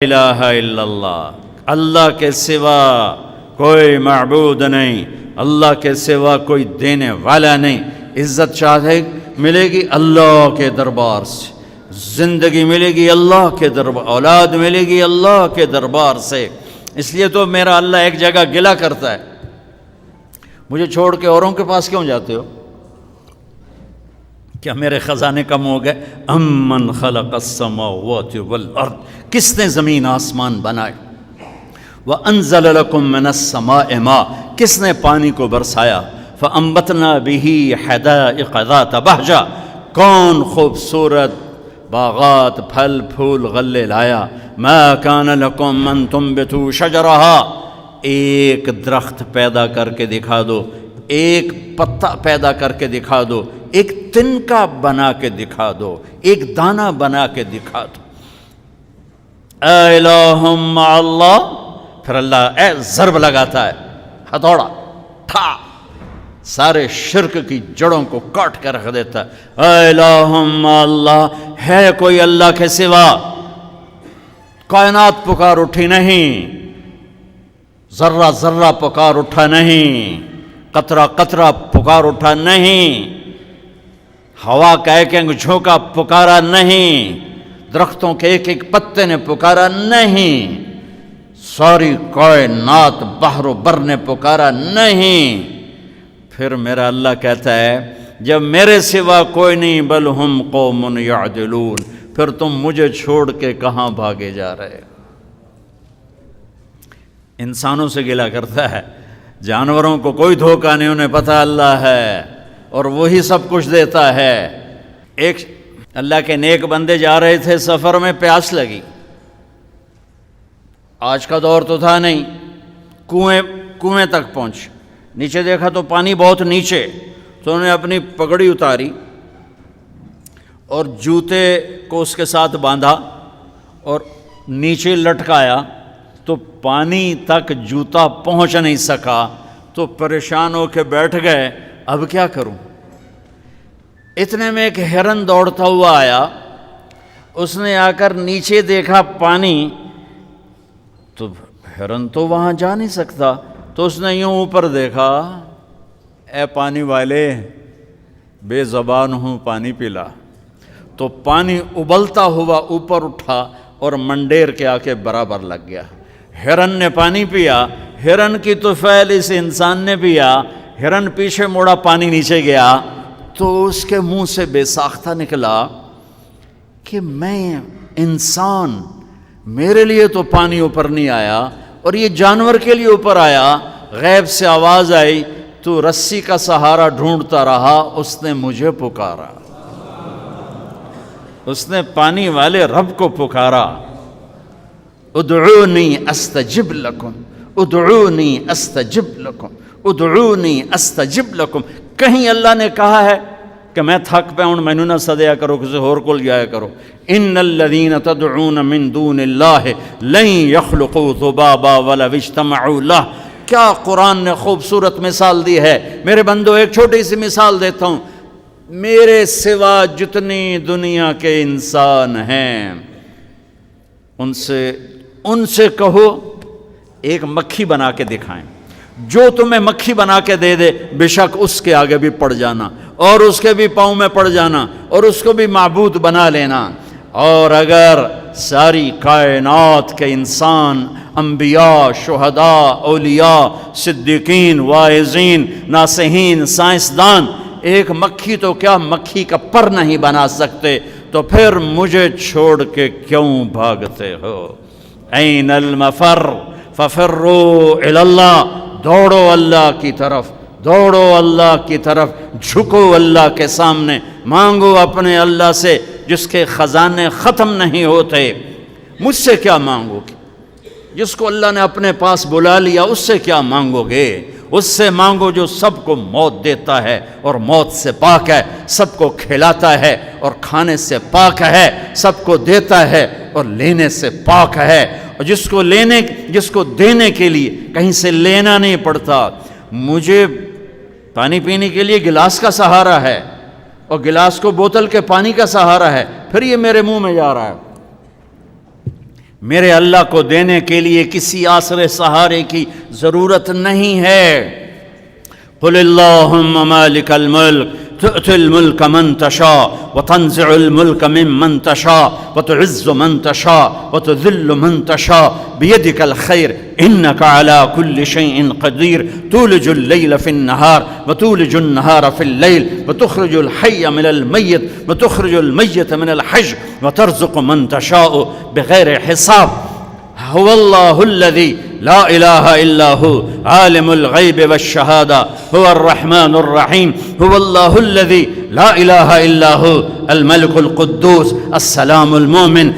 الہ الا اللہ، اللہ کے سوا کوئی معبود نہیں، اللہ کے سوا کوئی دینے والا نہیں۔ عزت چاہے ملے گی اللہ کے دربار سے، زندگی ملے گی اللہ کے دربار، اولاد ملے گی اللہ کے دربار سے۔ اس لیے تو میرا اللہ ایک جگہ گلہ کرتا ہے، مجھے چھوڑ کے اوروں کے پاس کیوں جاتے ہو؟ کیا میرے خزانے کم ہو گئے؟ امن خلق السماوات والارض، کس نے زمین آسمان بنائے؟ وانزل لکم من السماء ماء، کس نے پانی کو برسایا؟ فانبتنا به حدائق ذات بہجہ، کون خوبصورت باغات پھل پھول غلے لایا؟ ما کان لکم ان تنبتوا شجرها، ایک درخت پیدا کر کے دکھا دو، ایک پتا پیدا کر کے دکھا دو، ایک تنکا بنا کے دکھا دو، ایک دانہ بنا کے دکھا دو۔ اے الہ مع اللہ، پھر اللہ ضرب لگاتا ہے، ہتھوڑا ٹھا، سارے شرک کی جڑوں کو کاٹ کے رکھ دیتا ہے۔ اے الہ مع اللہ، ہے کوئی اللہ کے سوا؟ کائنات پکار اٹھی نہیں، ذرہ ذرہ پکار اٹھا نہیں، قطرہ قطرہ پکار اٹھا نہیں، ہوا کا ایک ایک جھونکا پکارا نہیں، درختوں کے ایک ایک پتے نے پکارا نہیں، ساری کائنات بحر و بر نے پکارا نہیں۔ پھر میرا اللہ کہتا ہے جب میرے سوا کوئی نہیں، بل ہم قوم یعدلون، پھر تم مجھے چھوڑ کے کہاں بھاگے جا رہے؟ انسانوں سے گلہ کرتا ہے، جانوروں کو کوئی دھوکہ نہیں، انہیں پتہ اللہ ہے اور وہی سب کچھ دیتا ہے۔ ایک اللہ کے نیک بندے جا رہے تھے سفر میں، پیاس لگی، آج کا دور تو تھا نہیں، کنویں تک پہنچ، نیچے دیکھا تو پانی بہت نیچے، تو انہوں نے اپنی پگڑی اتاری اور جوتے کو اس کے ساتھ باندھا اور نیچے لٹکایا، تو پانی تک جوتا پہنچ نہیں سکا، تو پریشان ہو کے بیٹھ گئے، اب کیا کروں؟ اتنے میں ایک ہرن دوڑتا ہوا آیا، اس نے آ کر نیچے دیکھا پانی، تو ہرن تو وہاں جا نہیں سکتا، تو اس نے یوں اوپر دیکھا، اے پانی والے بے زبان ہوں، پانی پلا۔ تو پانی ابلتا ہوا اوپر اٹھا اور منڈیر کے آ کے برابر لگ گیا۔ ہرن نے پانی پیا، ہرن کی طفیل اس انسان نے پیا، ہرن پیچھے موڑا، پانی نیچے گیا، تو اس کے منہ سے بے ساختہ نکلا کہ میں انسان، میرے لیے تو پانی اوپر نہیں آیا اور یہ جانور کے لیے اوپر آیا۔ غیب سے آواز آئی، تو رسی کا سہارا ڈھونڈتا رہا، اس نے مجھے پکارا، اس نے پانی والے رب کو پکارا۔ ادعونی استجب لکم، ادعونی استجب لکم، ادعونی استجب لکم۔ کہیں اللہ نے کہا ہے کہ میں تھک پہ ہوں، مینوں نہ سدیا کرو، کسی اور کول جایا کرو؟ ان الذین تدعون من دون اللہ لن یخلقوا ذبابا ولو اجتمعوا لہ۔ کیا قرآن نے خوبصورت مثال دی ہے۔ میرے بندو، ایک چھوٹی سی مثال دیتا ہوں، میرے سوا جتنی دنیا کے انسان ہیں ان سے کہو ایک مکھی بنا کے دکھائیں، جو تمہیں مکھی بنا کے دے دے بے شک اس کے آگے بھی پڑ جانا اور اس کے بھی پاؤں میں پڑ جانا اور اس کو بھی معبود بنا لینا۔ اور اگر ساری کائنات کے انسان، انبیاء، شہداء، اولیاء، صدیقین، واعظین، ناصحین، سائنسدان ایک مکھی تو کیا مکھی کا پر نہیں بنا سکتے، تو پھر مجھے چھوڑ کے کیوں بھاگتے ہو؟ این المفر ففروا الی اللہ، دوڑو اللہ کی طرف، دوڑو اللہ کی طرف، جھکو اللہ کے سامنے، مانگو اپنے اللہ سے جس کے خزانے ختم نہیں ہوتے۔ مجھ سے کیا مانگو گے؟ جس کو اللہ نے اپنے پاس بلا لیا اس سے کیا مانگو گے؟ اس سے مانگو جو سب کو موت دیتا ہے اور موت سے پاک ہے، سب کو کھلاتا ہے اور کھانے سے پاک ہے، سب کو دیتا ہے اور لینے سے پاک ہے، اور جس کو دینے کے لیے کہیں سے لینا نہیں پڑتا۔ مجھے پانی پینے کے لیے گلاس کا سہارا ہے اور گلاس کو بوتل کے پانی کا سہارا ہے، پھر یہ میرے منہ میں جا رہا ہے۔ میرے اللہ کو دینے کے لیے کسی آسرے سہارے کی ضرورت نہیں ہے۔ قل اللہم مالک الملک تؤتی الملک من تشاء وتنزع الملک ممن تشاء وتعز من تشاء وتذل من تشاء بیدک الخیر انک علی کل شیء قدیر تولج اللیل فی النہار وتولج النہار فی اللیل وتخرج الحی من المیت وتخرج المیت من الحی وترزق من تشاء بغیر حساب۔ هو اللہ الذی لا الہ الا هو عالم الغیب والشہادہ هو الرحمن الرحیم هو اللہ الذی لا الہ الا هو الملک القدوس السلام المؤمن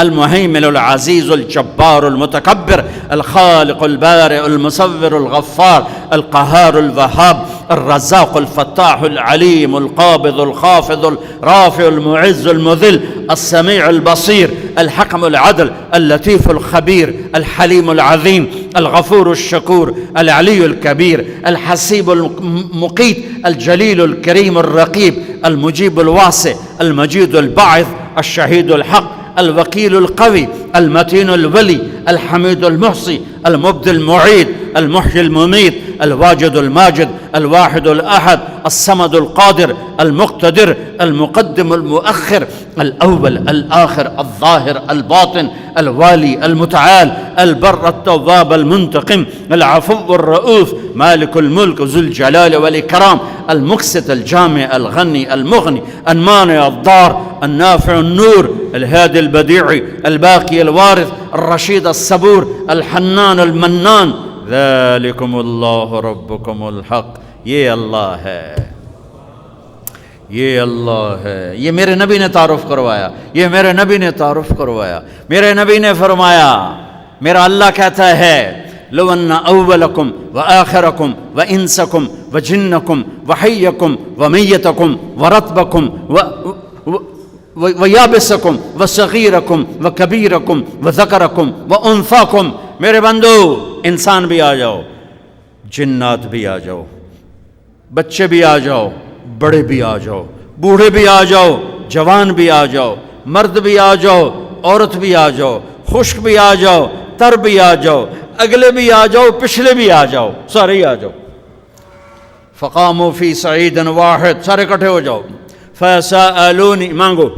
المہیمن العزیز الجبار المتکبر الخالق البارئ المصور الغفار القہار الوہاب الرزاق الفتاح العلیم القابض الخافض الرافع المعز المذل السمیع البصیر الحکم العدل اللطیف الخبیر الحلیم العظیم الغفور الشکور العلی الکبیر الحسیب المقیت الجلیل الکریم الرقیب المجیب الواسع المجید الباعث الشہید الحق الوکیل القوی المتین الولی الحمید المحصی المبدی المعید المحیی الممیت الواجد الماجد الواحد الأحد الصمد القادر المقتدر المقدم المؤخر الأول الآخر الظاهر الباطن الوالي المتعال البر التواب المنتقم العفو الرؤوف مالك الملك ذو الجلال والإكرام المقسط الجامع الغني المغني المانع الضار النافع النور الهادي البديع الباقي الوارث الرشيد الصبور الحنان المنان ذالکم اللہ ربکم الحق۔ یہ اللہ ہے، یہ اللہ ہے، یہ میرے نبی نے تعارف کروایا، یہ میرے نبی نے تعارف کروایا۔ میرے نبی نے فرمایا، میرا اللہ کہتا ہے لو ان اولکم وآخرکم وانسکم وجنکم وحیکم ومیتکم ورطبکم ویابسکم وصغیرکم وکبیرکم وذکرکم وانثاکم، میرے بندو انسان بھی آ جاؤ، جنات بھی آ جاؤ، بچے بھی آ جاؤ، بڑے بھی آ جاؤ، بوڑھے بھی آ جاؤ، جوان بھی آ جاؤ، مرد بھی آ جاؤ، عورت بھی آ جاؤ، خشک بھی آ جاؤ، تر بھی آ جاؤ، اگلے بھی آ جاؤ، پچھلے بھی آ جاؤ، سارے ہی آ جاؤ۔ فقاموا فی صعید واحد، سارے اکٹھے ہو جاؤ۔ فسألونی، مانگو۔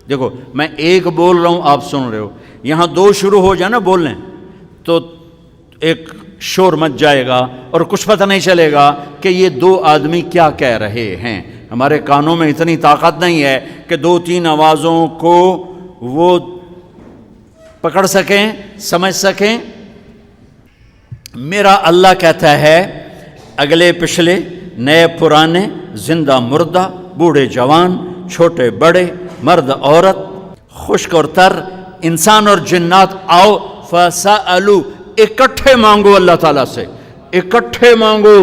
دیکھو میں ایک بول رہا ہوں، آپ سن رہے ہو، یہاں دو شروع ہو جائے نا بولنے تو ایک شور مچ جائے گا اور کچھ پتہ نہیں چلے گا کہ یہ دو آدمی کیا کہہ رہے ہیں۔ ہمارے کانوں میں اتنی طاقت نہیں ہے کہ دو تین آوازوں کو وہ پکڑ سکیں، سمجھ سکیں۔ میرا اللہ کہتا ہے اگلے پچھلے، نئے پرانے، زندہ مردہ، بوڑھے جوان، چھوٹے بڑے، مرد عورت، خشک اور تر، انسان اور جنات آؤ۔ فسألوا، اکٹھے مانگو اللہ تعالیٰ سے، اکٹھے مانگو۔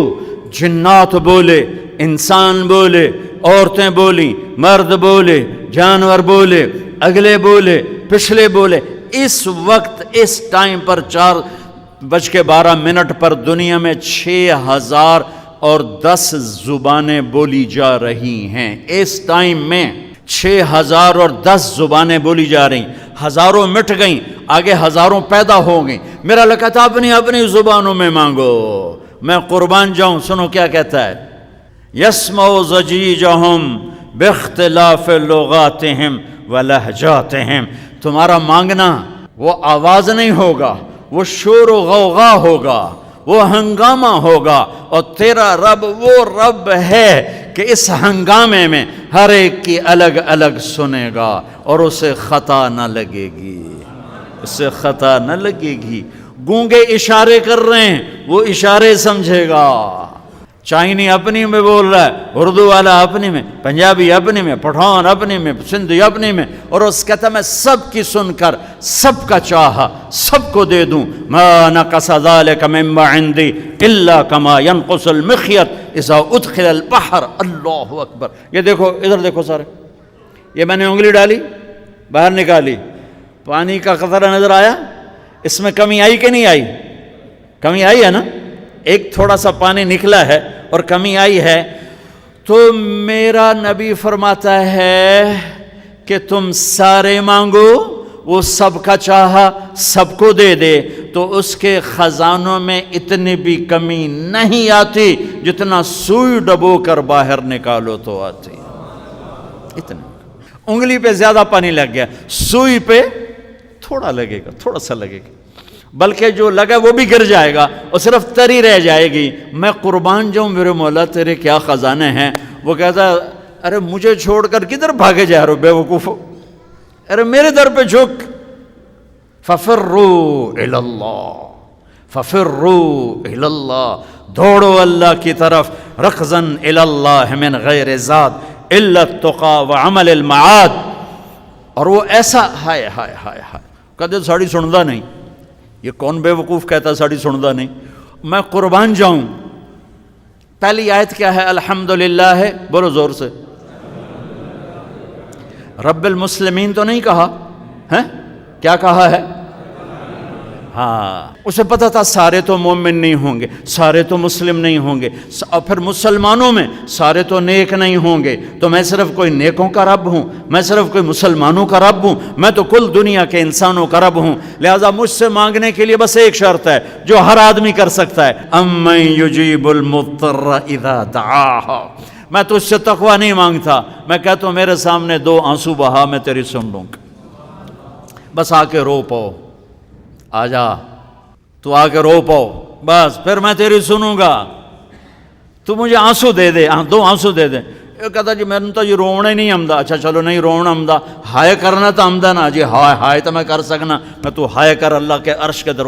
جنات بولے، انسان بولے، عورتیں بولیں، مرد بولے، جانور بولے، اگلے بولے، پچھلے بولے۔ اس وقت اس ٹائم پر 4:12 پر دنیا میں 6010 زبانیں بولی جا رہی ہیں۔ اس ٹائم میں 6010 زبانیں بولی جا رہی، ہزاروں مٹ گئیں، آگے ہزاروں پیدا ہو گئیں۔ میرا اللہ کہتا ہے اپنی اپنی زبانوں میں مانگو، میں قربان جاؤں۔ سنو کیا کہتا ہے، یسمع ضجیجہم باختلاف لغاتہم ولہجاتہم۔ تمہارا مانگنا وہ آواز نہیں ہوگا، وہ شور و غوغا ہوگا، وہ ہنگامہ ہوگا، اور تیرا رب وہ رب ہے کہ اس ہنگامے میں ہر ایک کی الگ الگ سنے گا اور اسے خطا نہ لگے گی، اسے خطا نہ لگے گی۔ گونگے اشارے کر رہے ہیں، وہ اشارے سمجھے گا۔ چائنی اپنی میں بول رہا ہے، اردو والا اپنی میں، پنجابی اپنی میں، پٹھان اپنی میں، سندھی اپنی میں، اور اس کہتا میں سب کی سن کر سب کا چاہا سب کو دے دوں۔ ما نقص ذلك مما عندي الا كما ينقص المخيط اذا ادخل البحر۔ اللہ اکبر۔ یہ دیکھو، ادھر دیکھو سارے، یہ میں نے انگلی ڈالی، باہر نکالی، پانی کا قطرہ نظر آیا؟ اس میں کمی آئی کہ نہیں آئی؟ کمی آئی ہے نا؟ ایک تھوڑا سا پانی نکلا ہے اور کمی آئی ہے۔ تو میرا نبی فرماتا ہے کہ تم سارے مانگو، وہ سب کا چاہا سب کو دے دے تو اس کے خزانوں میں اتنی بھی کمی نہیں آتی جتنا سوئی ڈبو کر باہر نکالو تو آتی. اتنا انگلی پہ زیادہ پانی لگ گیا، سوئی پہ تھوڑا لگے گا، تھوڑا سا لگے گا، بلکہ جو لگا وہ بھی گر جائے گا اور صرف تری رہ جائے گی. میں قربان جاؤں میرے مولا تیرے کیا خزانے ہیں. وہ کہتا ہے ارے مجھے چھوڑ کر کدھر بھاگے جا رہے ہو بے وقوف، ارے میرے در پہ جھک. ففروا الی اللہ، ففروا الی اللہ، دوڑو اللہ کی طرف. رکضا الی اللہ من غیر زاد الا التقى وعمل المعاد. اور وہ ایسا ہائے ہائے ہائے ہائے کہتے ساڑی سندا نہیں. یہ کون بے وقوف کہتا ساڑی سندا نہیں. میں قربان جاؤں. پہلی آیت کیا ہے؟ الحمدللہ ہے، بولو زور سے. رب المسلمین تو نہیں کہا ہے، کیا کہا ہے؟ ہاں، اسے پتا تھا سارے تو مومن نہیں ہوں گے، سارے تو مسلم نہیں ہوں گے، اور پھر مسلمانوں میں سارے تو نیک نہیں ہوں گے، تو میں صرف کوئی نیکوں کا رب ہوں، میں صرف کوئی مسلمانوں کا رب ہوں، میں تو کل دنیا کے انسانوں کا رب ہوں. لہذا مجھ سے مانگنے کے لیے بس ایک شرط ہے جو ہر آدمی کر سکتا ہے، امن یجیب المضطر اذا دعاہ. میں تو اس سے تقوی نہیں مانگتا، میں کہتا ہوں میرے سامنے 2 آنسو بہا، میں تیری سن لوں گا. بس آ کے رو پاؤ، آ جا تو آ کے رو پاؤ، بس پھر میں تیری سنوں گا. تو مجھے آنسو دے دے، 2 آنسو دے دے. یہ کہتا جی میں نے تو یہ رونا ہی نہیں آمدا. اچھا چلو نہیں رونا آمدا، ہائے کرنا تو آمدا نا جی. ہائے ہائے تو میں کر سکنا. میں تو ہائے کر اللہ کے عرش کے در